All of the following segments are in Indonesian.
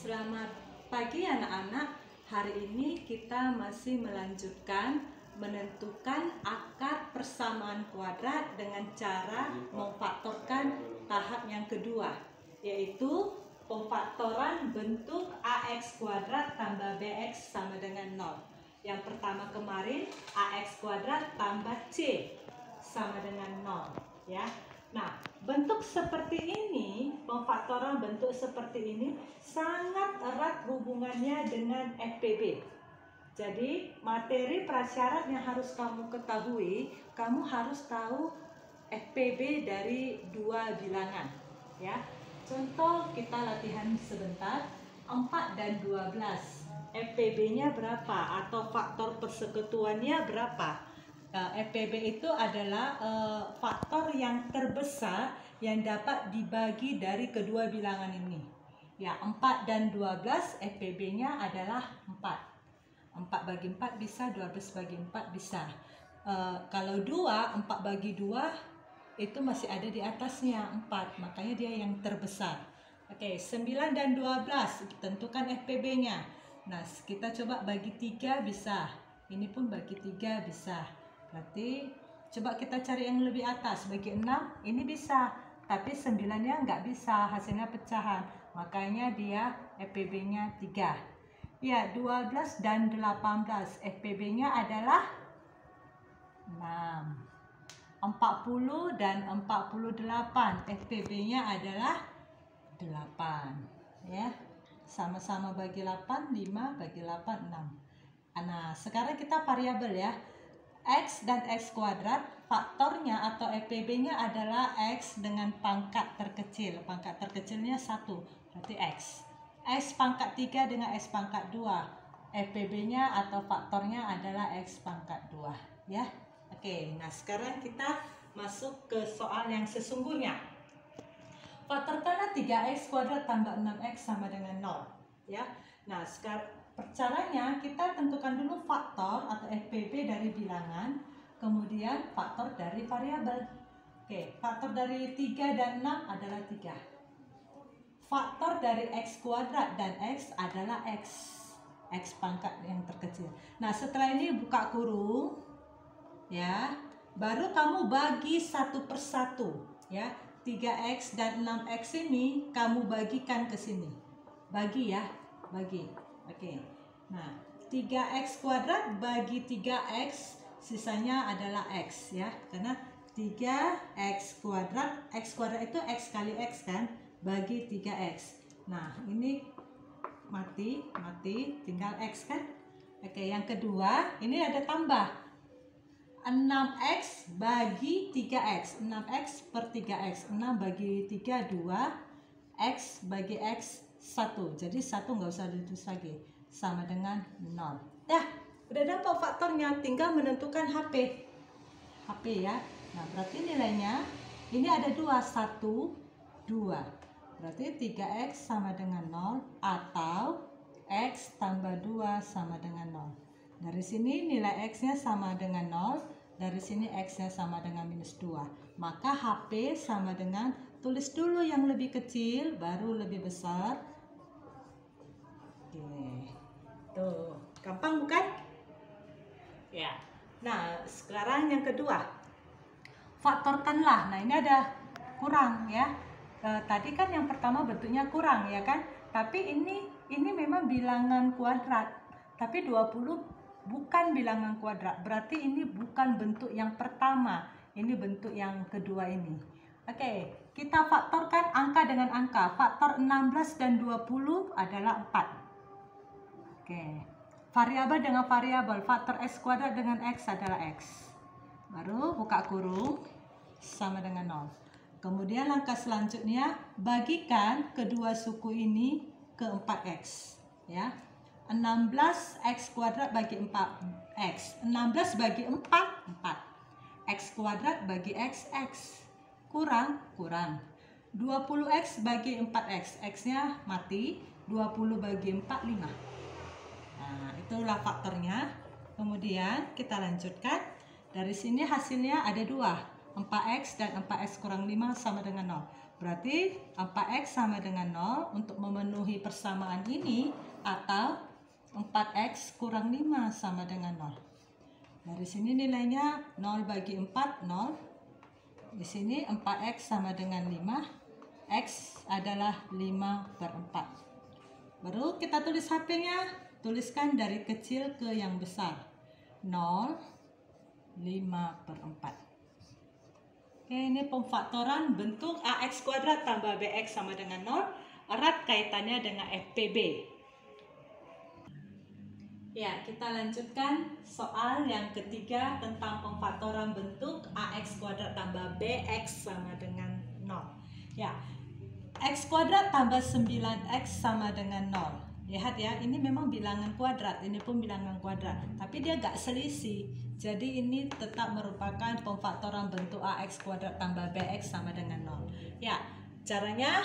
Selamat pagi anak-anak. Hari ini kita masih melanjutkan menentukan akar persamaan kuadrat dengan cara memfaktorkan tahap yang kedua, yaitu pemfaktoran bentuk AX kuadrat tambah BX sama dengan 0. Yang pertama kemarin AX kuadrat tambah C sama dengan 0, ya. Nah, bentuk seperti ini, pemfaktoran bentuk seperti ini sangat erat hubungannya dengan FPB. Jadi, materi prasyarat yang harus kamu ketahui, kamu harus tahu FPB dari dua bilangan, ya. Contoh kita latihan sebentar, 4 dan 12. FPB-nya berapa atau faktor persekutuannya berapa? FPB itu adalah faktor yang terbesar yang dapat dibagi dari kedua bilangan ini. Ya, 4 dan 12 FPB-nya adalah 4. 4 bagi 4 bisa, 12 bagi 4 bisa. Kalau 2, 4 bagi 2 itu masih ada di atasnya 4, makanya dia yang terbesar. Oke, 9 dan 12 tentukan FPB-nya. Nah, kita coba bagi 3 bisa. Ini pun bagi 3 bisa. Berarti coba kita cari yang lebih atas. Bagi 6 ini bisa, tapi 9-nya nggak bisa, hasilnya pecahan. Makanya dia FPB-nya 3. Ya, 12 dan 18 FPB-nya adalah 6. 40 dan 48 FPB-nya adalah 8. Ya, sama-sama bagi 8, 5 bagi 8, 6. Nah, sekarang kita variabel ya. X dan X kuadrat, faktornya atau FPB-nya adalah X dengan pangkat terkecil. Pangkat terkecilnya 1, berarti X. X pangkat 3 dengan X pangkat 2. FPB-nya atau faktornya adalah X pangkat 2. Ya. Oke, nah sekarang kita masuk ke soal yang sesungguhnya. Faktorkanlah 3X kuadrat tambah 6X sama dengan 0. Ya. Nah, sekarang caranya kita tentukan dulu faktor atau FPB dari bilangan, kemudian faktor dari variabel. Oke, faktor dari 3 dan 6 adalah 3. Faktor dari X kuadrat dan X adalah X. X pangkat yang terkecil. Nah, setelah ini buka kurung, ya, baru kamu bagi satu persatu, ya. 3X dan 6X ini kamu bagikan ke sini. Bagi ya, bagi. Oke, nah 3X kuadrat bagi 3X, sisanya adalah X ya. Karena 3X kuadrat itu X kali X kan, bagi 3X. Nah ini mati, tinggal X kan. Oke, yang kedua ini ada tambah 6X bagi 3X. 6X per 3X, 6 bagi 3, 2. X bagi X 1, jadi 1 nggak usah ditulis lagi, sama dengan 0. Ya, udah dapat faktornya, tinggal menentukan HP ya. Nah, berarti nilainya ini ada 2, 1, 2. Berarti 3X sama dengan 0 atau X tambah 2 sama dengan 0. Dari sini nilai X-nya sama dengan 0, dari sini X-nya sama dengan minus 2. Maka HP sama dengan, tulis dulu yang lebih kecil, baru lebih besar. Oke, tuh, gampang bukan? Ya. Nah, sekarang yang kedua, faktorkanlah. Nah, ini ada kurang ya. Tadi kan yang pertama bentuknya kurang ya kan? Tapi ini memang bilangan kuadrat. Tapi 20 bukan bilangan kuadrat. Berarti ini bukan bentuk yang pertama. Ini bentuk yang kedua ini. Oke, kita faktorkan angka dengan angka. Faktor 16 dan 20 adalah 4. Oke, variabel dengan variabel, faktor X kuadrat dengan X adalah X. Baru buka kurung, sama dengan 0. Kemudian langkah selanjutnya, bagikan kedua suku ini ke 4X. Ya, 16X kuadrat bagi 4X. 16 bagi 4, 4. X kuadrat bagi X, X. Kurang. 20X bagi 4X. X-nya mati. 20 bagi 4, 5. Nah, itulah faktornya. Kemudian kita lanjutkan. Dari sini hasilnya ada 2. 4X dan 4X kurang 5 sama dengan 0. Berarti 4x sama dengan 0 untuk memenuhi persamaan ini, atau 4x kurang 5 sama dengan 0. Dari sini nilainya 0 bagi 4, 0. Di sini 4x sama dengan 5. X adalah 5/4. Baru kita tulis HP-nya. Tuliskan dari kecil ke yang besar. 0, 5/4. Oke, ini pemfaktoran bentuk AX kuadrat tambah BX sama dengan 0. Erat kaitannya dengan FPB. Ya, kita lanjutkan soal yang ketiga tentang pemfaktoran bentuk AX kuadrat tambah BX sama dengan 0. Ya, X kuadrat tambah 9X sama dengan 0. Lihat ya, ini memang bilangan kuadrat, ini pun bilangan kuadrat, tapi dia gak selisih. Jadi ini tetap merupakan pemfaktoran bentuk AX kuadrat tambah BX sama dengan 0. Ya, caranya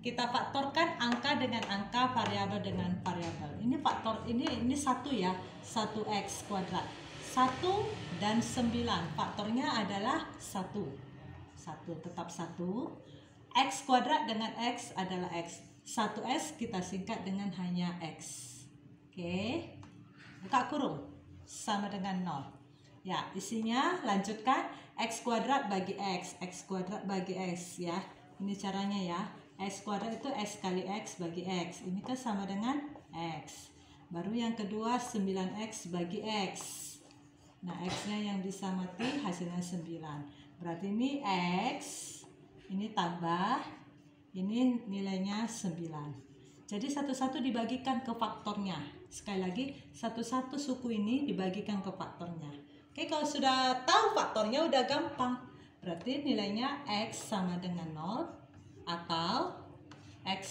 kita faktorkan angka dengan angka, variabel dengan variabel. Ini faktor ini satu ya, 1X kuadrat. 1 dan 9, faktornya adalah 1. 1 tetap 1. X kuadrat dengan X adalah X. 1S kita singkat dengan hanya X. Oke. Buka kurung. Sama dengan 0. Ya, isinya lanjutkan X kuadrat bagi X. X kuadrat bagi X ya. Ini caranya ya. X kuadrat itu X kali X bagi X. Ini kan sama dengan X. Baru yang kedua 9X bagi X. Nah, X-nya yang disamati hasilnya 9. Berarti ini X. Ini tambah, ini nilainya 9. Jadi satu-satu dibagikan ke faktornya. Sekali lagi, satu-satu suku ini dibagikan ke faktornya. Oke, kalau sudah tahu faktornya udah gampang. Berarti nilainya X sama dengan 0 atau X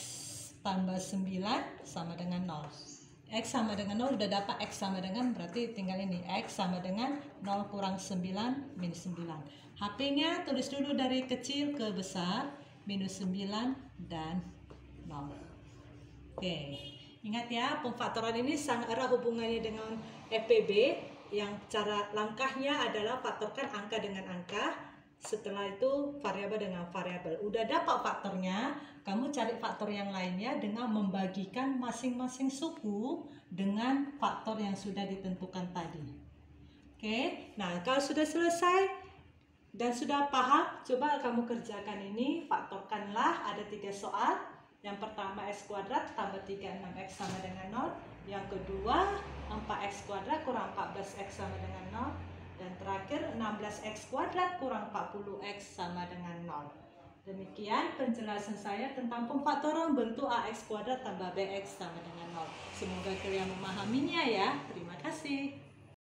tambah 9 sama dengan 0. X sama dengan 0 udah dapat X sama dengan, berarti tinggal ini X sama dengan 0 kurang 9 minus 9. HP-nya tulis dulu dari kecil ke besar, minus 9 dan 0. Oke, ingat ya, pemfaktoran ini sangat erat hubungannya dengan FPB, yang cara langkahnya adalah faktorkan angka dengan angka, setelah itu variabel dengan variabel. Udah dapat faktornya, kamu cari faktor yang lainnya dengan membagikan masing-masing suku dengan faktor yang sudah ditentukan tadi. Oke, nah kalau sudah selesai dan sudah paham, coba kamu kerjakan ini, faktorkanlah. Ada 3 soal. Yang pertama X kuadrat tambah 36X sama dengan 0. Yang kedua 4X kuadrat kurang 14X sama dengan 0. Dan terakhir 16X kuadrat kurang 40X sama dengan 0. Demikian penjelasan saya tentang pemfaktoran bentuk AX kuadrat tambah BX sama dengan 0. Semoga kalian memahaminya ya. Terima kasih.